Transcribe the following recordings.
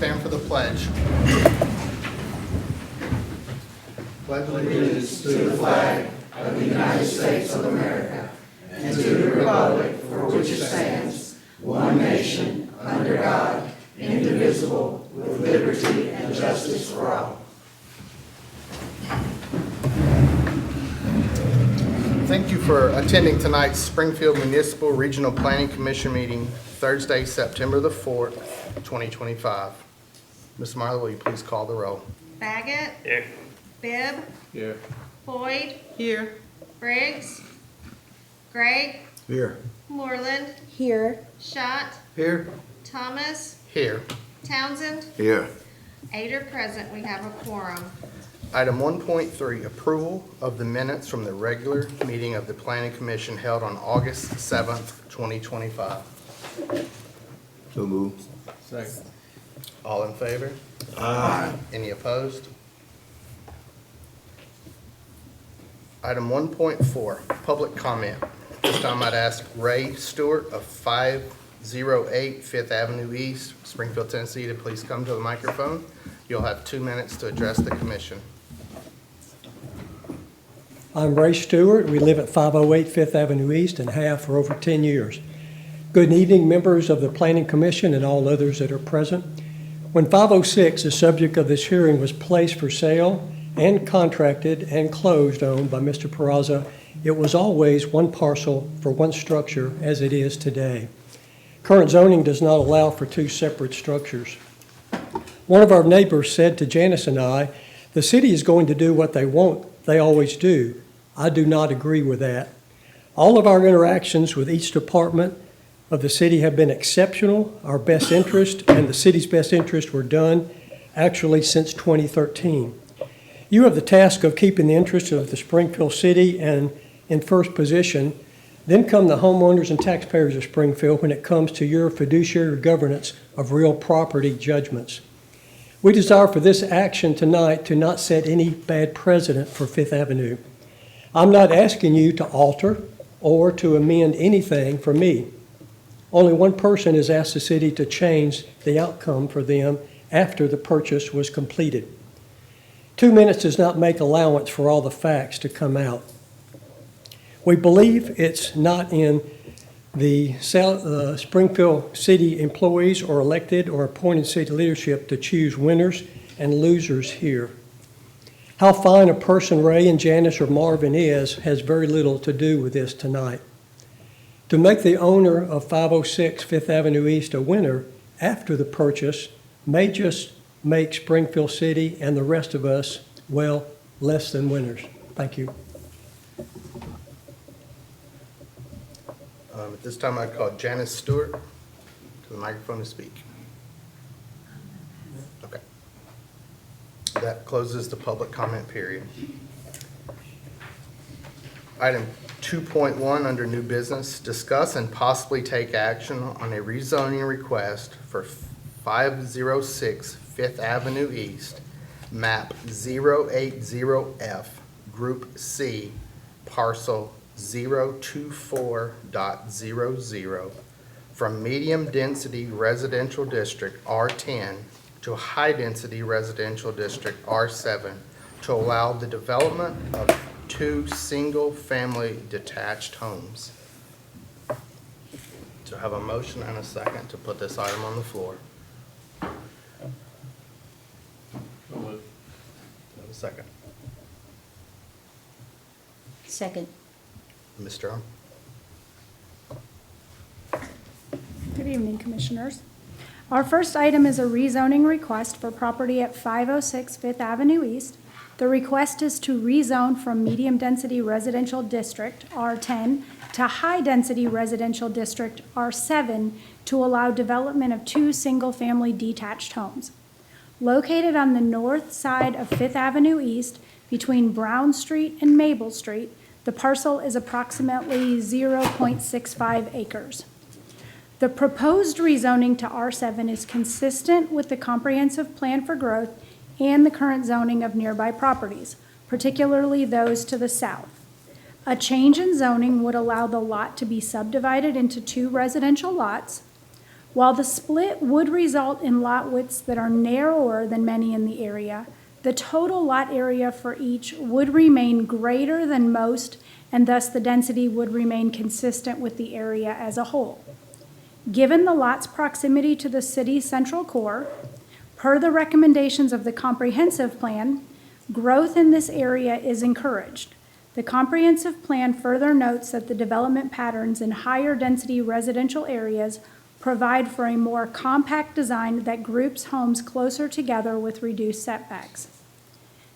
stand for the pledge. Pledge allegiance to the flag of the United States of America and to the republic for which it stands, one nation, under God, indivisible, with liberty and justice for all. Thank you for attending tonight's Springfield Municipal Regional Planning Commission meeting, Thursday, September the 4th, 2025. Ms. Marlowe, will you please call the roll? Baggett. Here. Bibb. Here. Boyd. Here. Briggs. Gregg. Here. Moreland. Here. Schott. Here. Thomas. Here. Townsend. Here. 8 are present. We have a quorum. Item 1.3, approval of the minutes from the regular meeting of the Planning Commission held on August 7th, 2025. So moved. Second. All in favor? Aye. Any opposed? Item 1.4, public comment. This time I'd ask Ray Stewart of 508 Fifth Avenue East, Springfield, Tennessee, to please come to the microphone. You'll have 2 minutes to address the commission. I'm Ray Stewart. We live at 508 Fifth Avenue East and have for over 10 years. Good evening, members of the Planning Commission and all others that are present. When 506, the subject of this hearing, was placed for sale and contracted and closed on by Mr. Peraza, it was always one parcel for one structure as it is today. Current zoning does not allow for 2 separate structures. One of our neighbors said to Janice and I, the city is going to do what they want. They always do. I do not agree with that. All of our interactions with each department of the city have been exceptional. Our best interest and the city's best interest were done actually since 2013. You have the task of keeping the interest of the Springfield city and in first position. Then come the homeowners and taxpayers of Springfield when it comes to your fiduciary governance of real property judgments. We desire for this action tonight to not set any bad precedent for Fifth Avenue. I'm not asking you to alter or to amend anything for me. Only one person has asked the city to change the outcome for them after the purchase was completed. 2 minutes does not make allowance for all the facts to come out. We believe it's not in the Springfield city employees or elected or appointed city leadership to choose winners and losers here. How fine a person Ray and Janice or Marvin is has very little to do with this tonight. To make the owner of 506 Fifth Avenue East a winner after the purchase may just make Springfield City and the rest of us, well, less than winners. Thank you. At this time, I call Janice Stewart to the microphone to speak. Okay. That closes the public comment period. Item 2.1 under new business, discuss and possibly take action on a rezoning request for 506 Fifth Avenue East, map 080F, Group C, parcel 024.00 from medium density residential district R10 to high density residential district R7 to allow the development of 2 single family detached homes. So I have a motion and a second to put this item on the floor. I have a second. Second. Ms. Durham? Good evening, Commissioners. Our first item is a rezoning request for property at 506 Fifth Avenue East. The request is to rezone from medium-density residential district, R10, to high-density residential district, R7, to allow development of 2 single-family detached homes. Located on the north side of Fifth Avenue East, between Brown Street and Maple Street, the parcel is approximately 0.65 acres. The proposed rezoning to R7 is consistent with the comprehensive plan for growth and the current zoning of nearby properties, particularly those to the south. A change in zoning would allow the lot to be subdivided into 2 residential lots. While the split would result in lot widths that are narrower than many in the area, the total lot area for each would remain greater than most, and thus the density would remain consistent with the area as a whole. Given the lot's proximity to the city's central core, per the recommendations of the comprehensive plan, growth in this area is encouraged. The comprehensive plan further notes that the development patterns in higher density residential areas provide for a more compact design that groups homes closer together with reduced setbacks.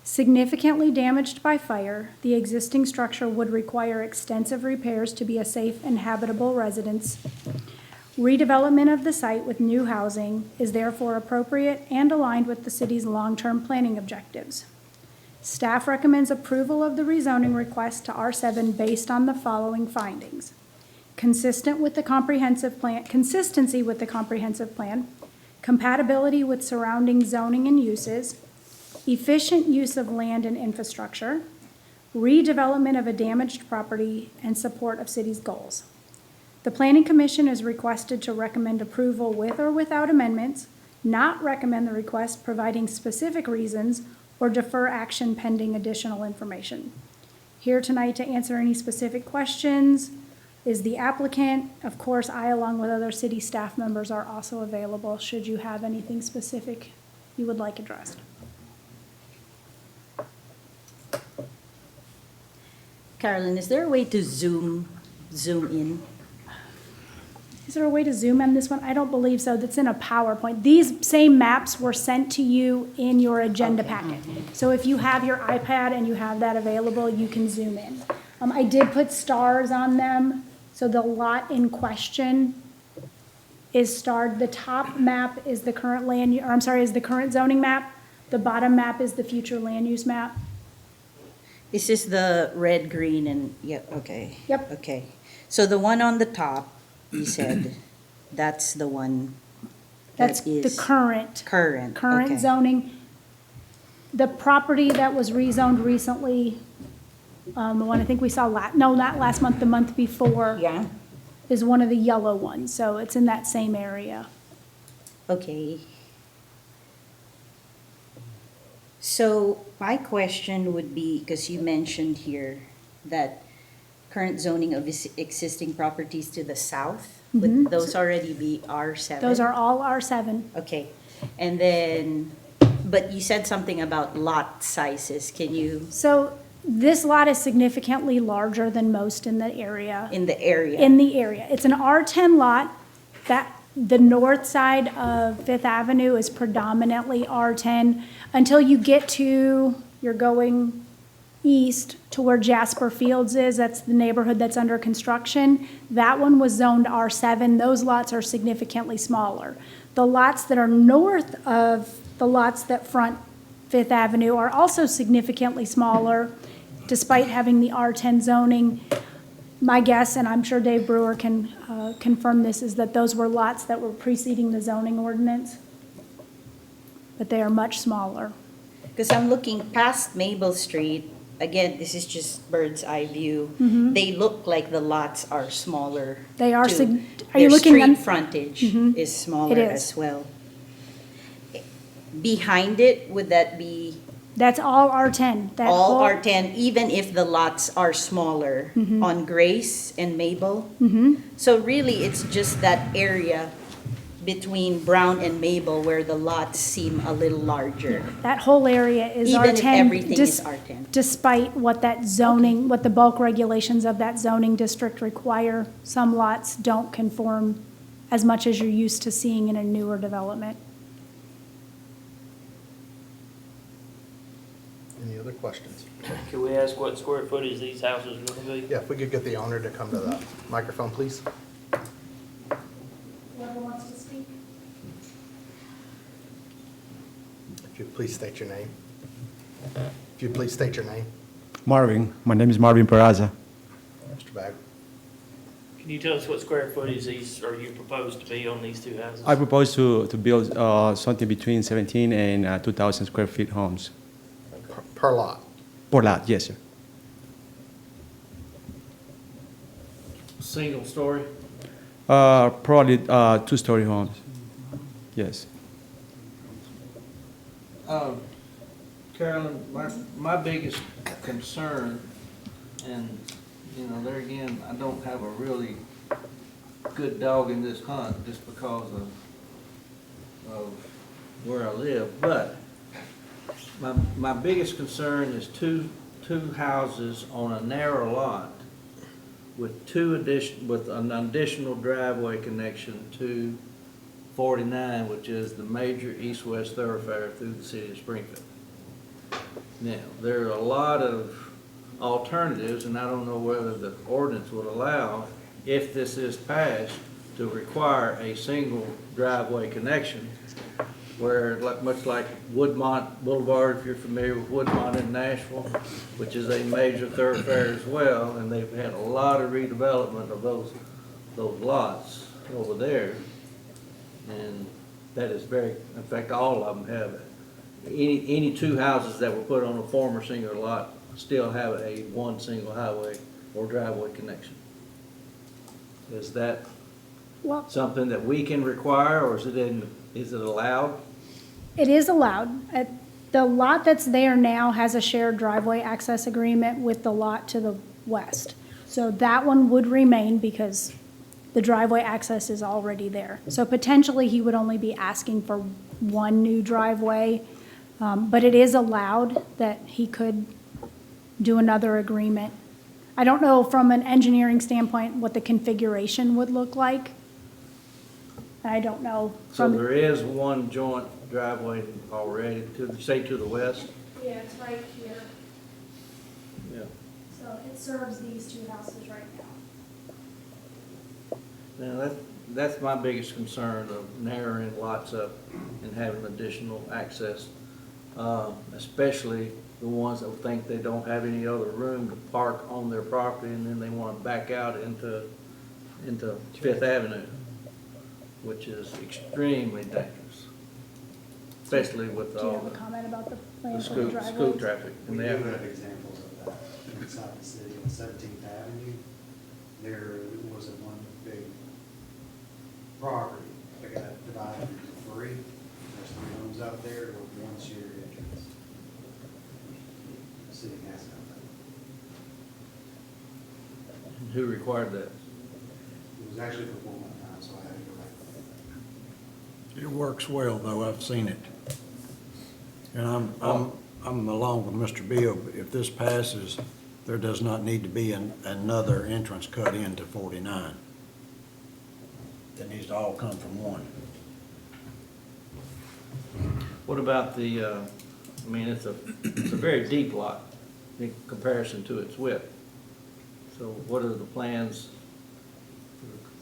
Significantly damaged by fire, the existing structure would require extensive repairs to be a safe and habitable residence. Redevelopment of the site with new housing is therefore appropriate and aligned with the city's long-term planning objectives. Staff recommends approval of the rezoning request to R7 based on the following findings. Consistency with the comprehensive plan, compatibility with surrounding zoning and uses, efficient use of land and infrastructure, redevelopment of a damaged property, and support of city's goals. The Planning Commission is requested to recommend approval with or without amendments, not recommend the request providing specific reasons, or defer action pending additional information. Here tonight to answer any specific questions is the applicant. Of course, I, along with other city staff members, are also available should you have anything specific you would like addressed. Carolyn, is there a way to zoom in? Is there a way to zoom in this one? I don't believe so. That's in a PowerPoint. These same maps were sent to you in your agenda packet. So if you have your iPad and you have that available, you can zoom in. I did put stars on them. So the lot in question is starred. The top map is the current is the current zoning map. The bottom map is the future land use map. This is the red, green, and, yep, okay. Yep. Okay. So the one on the top, you said, that's the one That's that the is current okay. zoning. The property that was rezoned recently, the one I think we saw not last month, the month before, Yeah, is one of the yellow ones, so it's in that same area. okay. So my question would be, because you mentioned here that current zoning of existing properties to the south, would those already be R7? Those are all R7. Okay, and then, but you said something about lot sizes. Can you, So this lot is significantly larger than most in the area. in the area? It's an R10 lot. That the north side of Fifth Avenue is predominantly R10 until you get to, you're going east to where Jasper Fields is. That's the neighborhood that's under construction. That one was zoned R7. Those lots are significantly smaller. The lots that are north of the lots that front Fifth Avenue are also significantly smaller, despite having the R10 zoning. My guess, and I'm sure Dave Brewer can confirm this, is that those were lots that were preceding the zoning ordinance, but they are much smaller. Because I'm looking past Maple Street, again, this is just bird's eye view. They look like the lots are smaller. They are too. are you Their looking street on? frontage is smaller It is. as well. Behind it, would that be That's all R10. That all whole- R10, even if the lots are smaller on Grace and Maple? So really, it's just that area between Brown and Maple where the lots seem a little larger. That whole area is R10. Even if everything is R10. Despite what that zoning, what the bulk regulations of that zoning district require, some lots don't conform as much as you're used to seeing in a newer development. Any other questions? Can we ask what square footage these houses are gonna be? Yeah, if we could get the owner to come to the microphone, please. Whoever wants to speak. If you'd please state your name. If you'd please state your name, Marvin, my name is Marvin Peraza. Mr. Bag. Can you tell us what square footage these, are you proposed to be on these two houses? I propose to build something between 17 and 2,000 square feet homes. Per lot. Per lot, yes, sir. Single story? Probably two-story homes. Yes. Carolyn, my biggest concern, and, there again, I don't have a really good dog in this hunt just because of where I live, but my biggest concern is two houses on a narrow lot with an additional driveway connection to 49, which is the major east-west thoroughfare through the city of Springfield. Now, there are a lot of alternatives, and I don't know whether the ordinance would allow, if this is passed, to require a single driveway connection, where, much like Woodmont Boulevard, if you're familiar with Woodmont in Nashville, which is a major thoroughfare as well, and they've had a lot of redevelopment of those lots over there. And that is in fact, all of them have it. Any two houses that were put on a former single lot still have one single highway or driveway connection. Is that Well, something that we can require, or is it allowed? it is allowed. The lot that's there now has a shared driveway access agreement with the lot to the west. So that one would remain because the driveway access is already there. So potentially, he would only be asking for one new driveway, but it is allowed that he could do another agreement. I don't know from an engineering standpoint what the configuration would look like. I don't know. So there is one joint driveway already, to the west? Yeah, it's right here. Yeah. So it serves these two houses right now. Now, that's my biggest concern, of narrowing lots up and having additional access, especially the ones that think they don't have any other room to park on their property, and then they want to back out into Fifth Avenue, which is extremely dangerous, especially with Do you all have a comment about the the plan for the school driveway? traffic. We And do they have, have examples of that inside the city on 17th Avenue. There was a one big property that got divided into three. There's three homes out there with one shared entrance. The city has done that. who required that? It was actually for 4 months time, so I had to go back. It works well, though, I've seen it. And I'm along with Mr. Bill, if this passes, there does not need to be another entrance cut into 49. That needs to all come from one. What about it's a very deep lot in comparison to its width. So what are the plans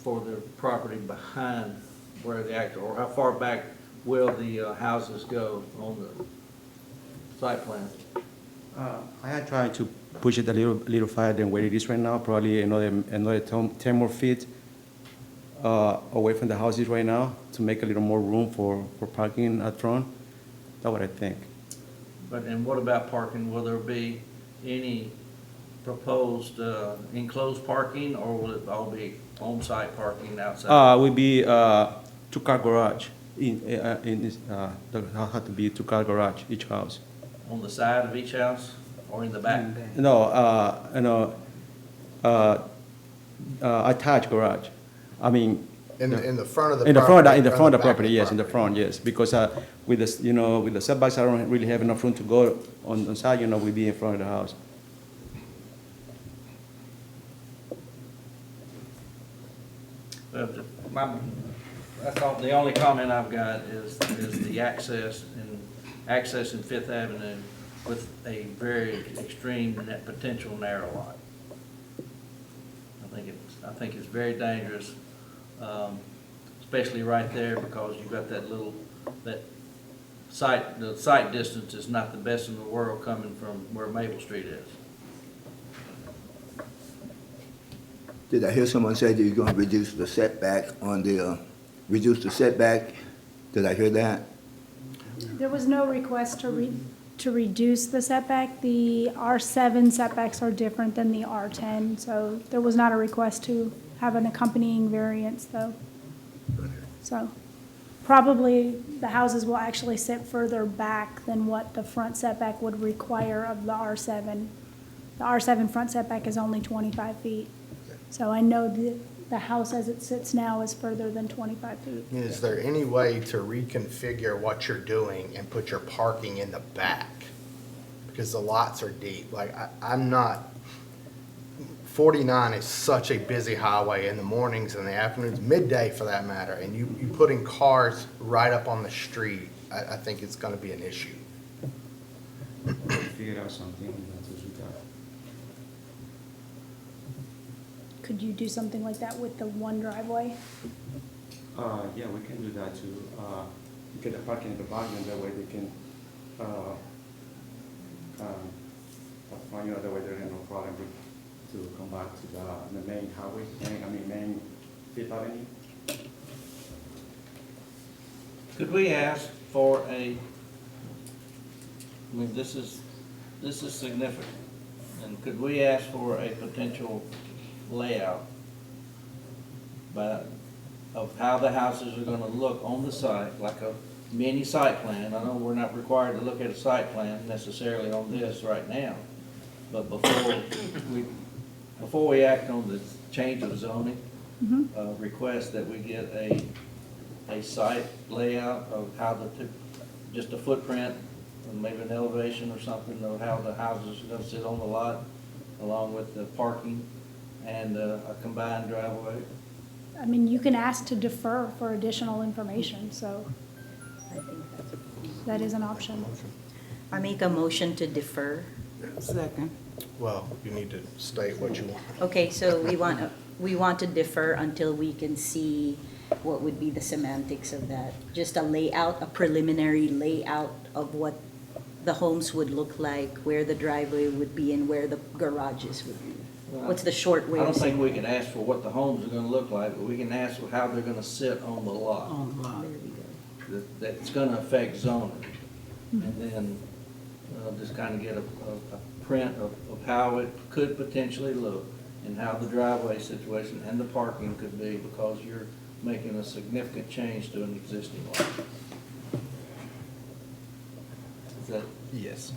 for the property behind where or how far back will the houses go on the site plan? I am trying to push it a little farther than where it is right now, probably another 10 more feet away from the houses right now, to make a little more room for parking up front. That's what I think. And what about parking? Will there be any proposed enclosed parking, or will it all be on-site parking outside? Will be two-car garage. There have to be two-car garage each house. On the side of each house or in the back? No, attached garage. I mean, In the front of the in the property? front, in the or front of the back property, yes, in the front, yes, because with the setbacks, I don't really have enough room to go on the side. We'll be in front of the house. That's all, the only comment I've got is the access in Fifth Avenue with a very extreme potential narrow lot. I think it's very dangerous, especially right there, because you've got the site distance is not the best in the world coming from where Maple Street is. Did I hear someone say that you're going to reduce the setback reduce the setback? Did I hear that? There was no request to reduce the setback. The R7 setbacks are different than the R10, so there was not a request to have an accompanying variance though. So probably the houses will actually sit further back than what the front setback would require of the R7. The R7 front setback is only 25 feet. So I know the house as it sits now is further than 25 feet. Is there any way to reconfigure what you're doing and put your parking in the back? Because the lots are deep. Like, I'm not, 49 is such a busy highway in the mornings and the afternoons, midday for that matter, and you putting cars right up on the street, I think it's gonna be an issue. Figure out something that's what we got. Could you do something like that with the one driveway? Yeah, we can do that too. Get the parking in the back, and that way they can, that way there ain't no problem to come back to the main highway, main Fifth Avenue. Could we ask for this is significant, and could we ask for a potential layout of how the houses are gonna look on the site, like a mini site plan? I know we're not required to look at a site plan necessarily on this right now, but before we act on the change of zoning, request that we get a site layout of how just a footprint, and maybe an elevation or something of how the houses are gonna sit on the lot, along with the parking and a combined driveway. I mean, you can ask to defer for additional information, so that is an option. I make a motion to defer. Second. Well, you need to state what you want. Okay, so we want to defer until we can see what would be the semantics of that. Just a layout, a preliminary layout of what the homes would look like, where the driveway would be, and where the garages would be. What's the short way I don't of saying? think we can ask for what the homes are gonna look like, but we can ask for how they're gonna sit on the lot. There we go. That's gonna affect zoning. And then, just kinda get a print of how it could potentially look, and how the driveway situation and the parking could be, because you're making a significant change to an existing lot. Is that? Yes.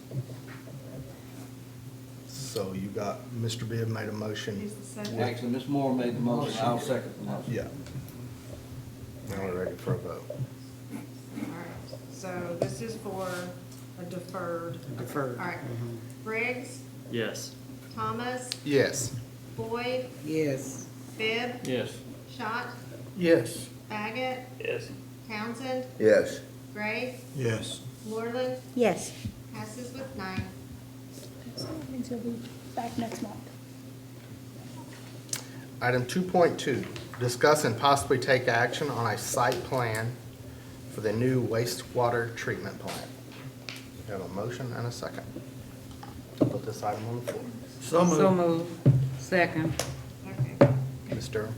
So you got, Mr. Bibb made a motion. Use the second. Actually, Ms. Moore made the motion, I'll second the motion. Yeah. Now we're ready for a vote. All right, so this is for a deferred. Deferred. All right. Briggs, Yes. Thomas, Yes. Boyd, Yes. Bibb, Yes. Schott, Yes. Baggett, Yes. Townsend, Yes. Gray, Yes. Moreland, Yes. passes with 9. So that means you'll be back next month. Item 2.2, discuss and possibly take action on a site plan for the new wastewater treatment plant. We have a motion and a second. Put this item on the floor. So moved. Second. Okay. Ms. Durham?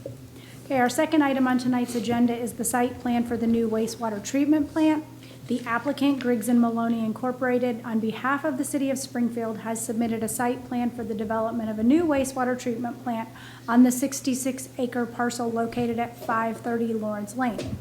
Okay, our second item on tonight's agenda is the site plan for the new wastewater treatment plant. The applicant, Griggs and Maloney Incorporated, on behalf of the city of Springfield, has submitted a site plan for the development of a new wastewater treatment plant on the 66-acre parcel located at 530 Lawrence Lane.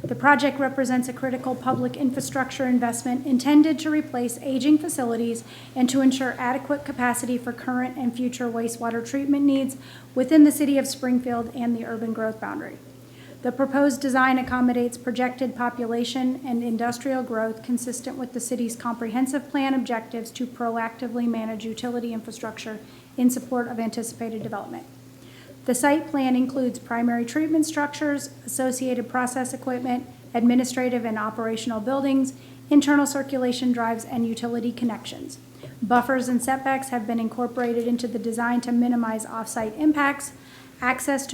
The project represents a critical public infrastructure investment intended to replace aging facilities and to ensure adequate capacity for current and future wastewater treatment needs within the city of Springfield and the urban growth boundary. The proposed design accommodates projected population and industrial growth consistent with the city's comprehensive plan objectives to proactively manage utility infrastructure in support of anticipated development. The site plan includes primary treatment structures, associated process equipment, administrative and operational buildings, internal circulation drives, and utility connections. Buffers and setbacks have been incorporated into the design to minimize off-site impacts. Access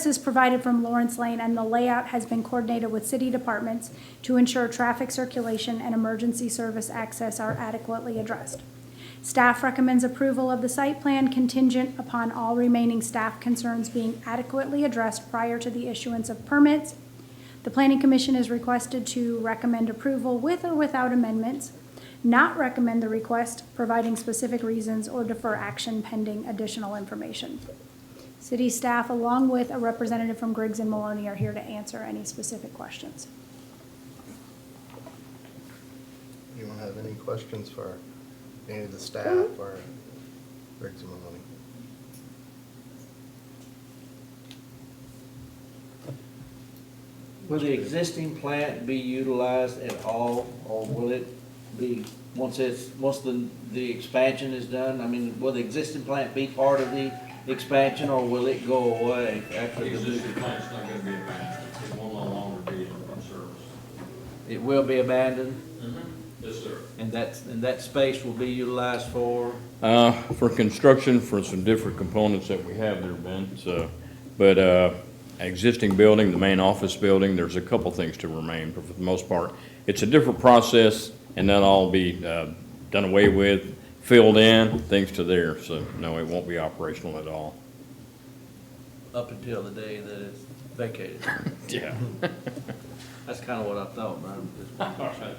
is provided from Lawrence Lane, and the layout has been coordinated with city departments to ensure traffic circulation and emergency service access are adequately addressed. Staff recommends approval of the site plan contingent upon all remaining staff concerns being adequately addressed prior to the issuance of permits. The Planning Commission is requested to recommend approval with or without amendments, not recommend the request, providing specific reasons, or defer action pending additional information. City staff, along with a representative from Griggs and Maloney, are here to answer any specific questions. Anyone have any questions for any of the staff or Griggs and Maloney? Will the existing plant be utilized at all, or will it be, once the expansion is done? I mean, will the existing plant be part of the expansion, or will it go away after The the? existing plant's not gonna be abandoned, it will no longer be in service. It will be abandoned, Yes, sir. and that space will be utilized for? For construction, for some different components that we have there, Ben, so, but, existing building, the main office building, there's a couple things to remain, but for the most part, it's a different process, and that'll all be, done away with, filled in, things to there, so, no, it won't be operational at all. Up until the day that it's vacated. Yeah. That's kind of what I thought, but I'm just.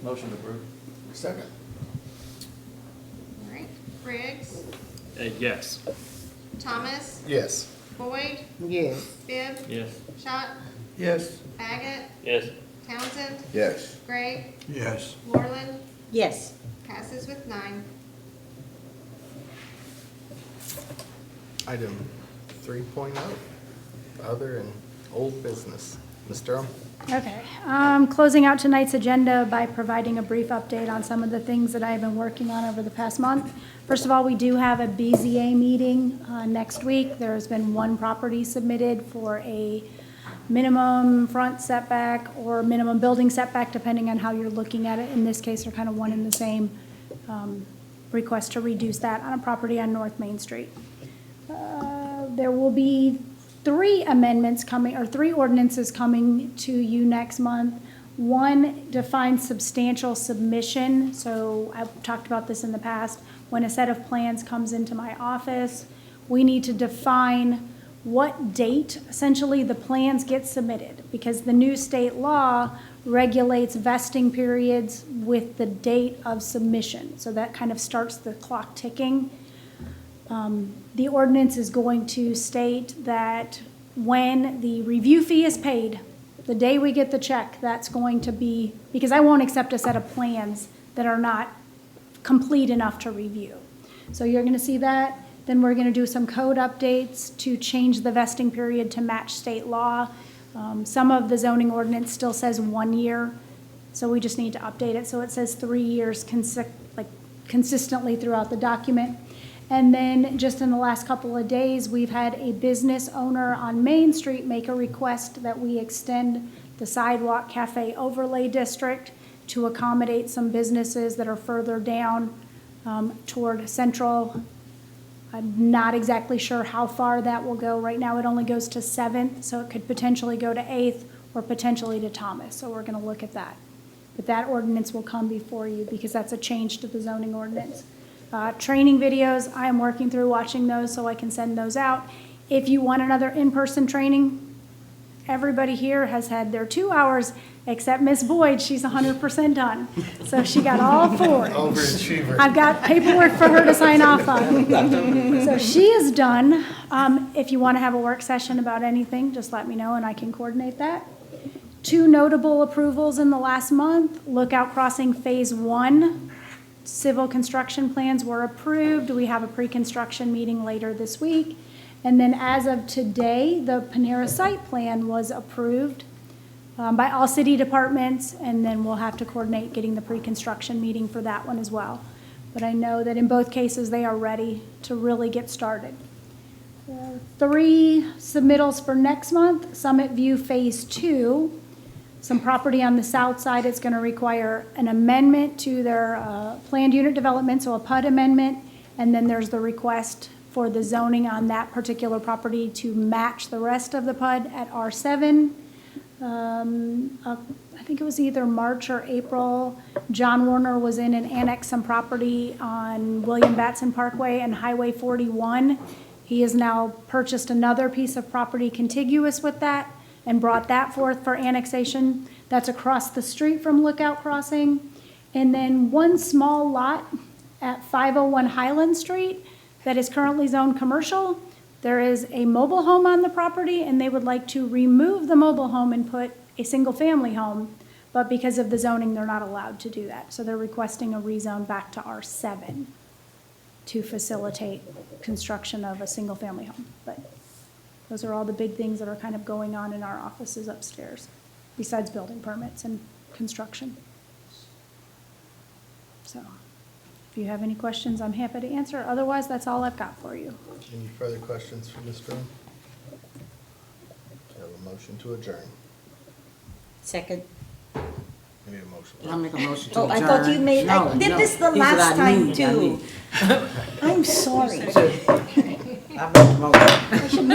Motion approved. Second. All right, Briggs, Yes. Thomas, Yes. Boyd, Yes. Bibb, Yes. Schott, Yes. Baggett, Yes. Townsend, Yes. Gray, Yes. Moreland, Yes. passes with 9. Item 3.0, other and old business. Ms. Durham? Okay, closing out tonight's agenda by providing a brief update on some of the things that I've been working on over the past month. First of all, we do have a BZA meeting next week. There has been one property submitted for a minimum front setback or minimum building setback, depending on how you're looking at it. In this case, they're kind of one and the same. Request to reduce that on a property on North Main Street. There will be 3 amendments coming, or 3 ordinances coming to you next month. One defines substantial submission. So I've talked about this in the past. When a set of plans comes into my office, we need to define what date essentially the plans get submitted, because the new state law regulates vesting periods with the date of submission. So that kind of starts the clock ticking. The ordinance is going to state that when the review fee is paid, the day we get the check, that's going to be, because I won't accept a set of plans that are not complete enough to review. So you're going to see that. Then we're going to do some code updates to change the vesting period to match state law. Some of the zoning ordinance still says 1 year, so we just need to update it so it says 3 years consistently throughout the document. And then just in the last couple of days, we've had a business owner on Main Street make a request that we extend the sidewalk cafe overlay district to accommodate some businesses that are further down toward Central. I'm not exactly sure how far that will go. Right now, it only goes to 7th, so it could potentially go to 8th or potentially to Thomas. So we're going to look at that. But that ordinance will come before you because that's a change to the zoning ordinance. Training videos, I am working through watching those so I can send those out. If you want another in-person training, everybody here has had their 2 hours except Miss Boyd. She's 100% done. So she got all 4. Overachiever. I've got paperwork for her to sign off on. So she is done. If you want to have a work session about anything, just let me know and I can coordinate that. 2 notable approvals in the last month. Lookout Crossing Phase 1. Civil construction plans were approved. We have a pre-construction meeting later this week. And then as of today, the Panera site plan was approved by all city departments, and then we'll have to coordinate getting the pre-construction meeting for that one as well. But I know that in both cases, they are ready to really get started. 3 submittals for next month. Summit View Phase 2. Some property on the south side, it's going to require an amendment to their planned unit development, so a PUD amendment, and then there's the request for the zoning on that particular property to match the rest of the PUD at R7. I think it was either March or April. John Warner was in and annexed some property on William Batson Parkway and Highway 41. He has now purchased another piece of property contiguous with that and brought that forth for annexation. That's across the street from Lookout Crossing. And then one small lot at 501 Highland Street that is currently zoned commercial. There is a mobile home on the property, and they would like to remove the mobile home and put a single-family home, but because of the zoning, they're not allowed to do that. So they're requesting a rezone back to R7 to facilitate construction of a single-family home. But those are all the big things that are kind of going on in our offices upstairs, besides building permits and construction. So, if you have any questions, I'm happy to answer. Otherwise, that's all I've got for you. Any further questions for Ms. Green? I have a motion to adjourn. Second. We need a motion. I'll make a motion to Oh, adjourn. I thought you made, I No, did no. this the He said last I time need, I too. need. I'm sorry. I made the motion. I should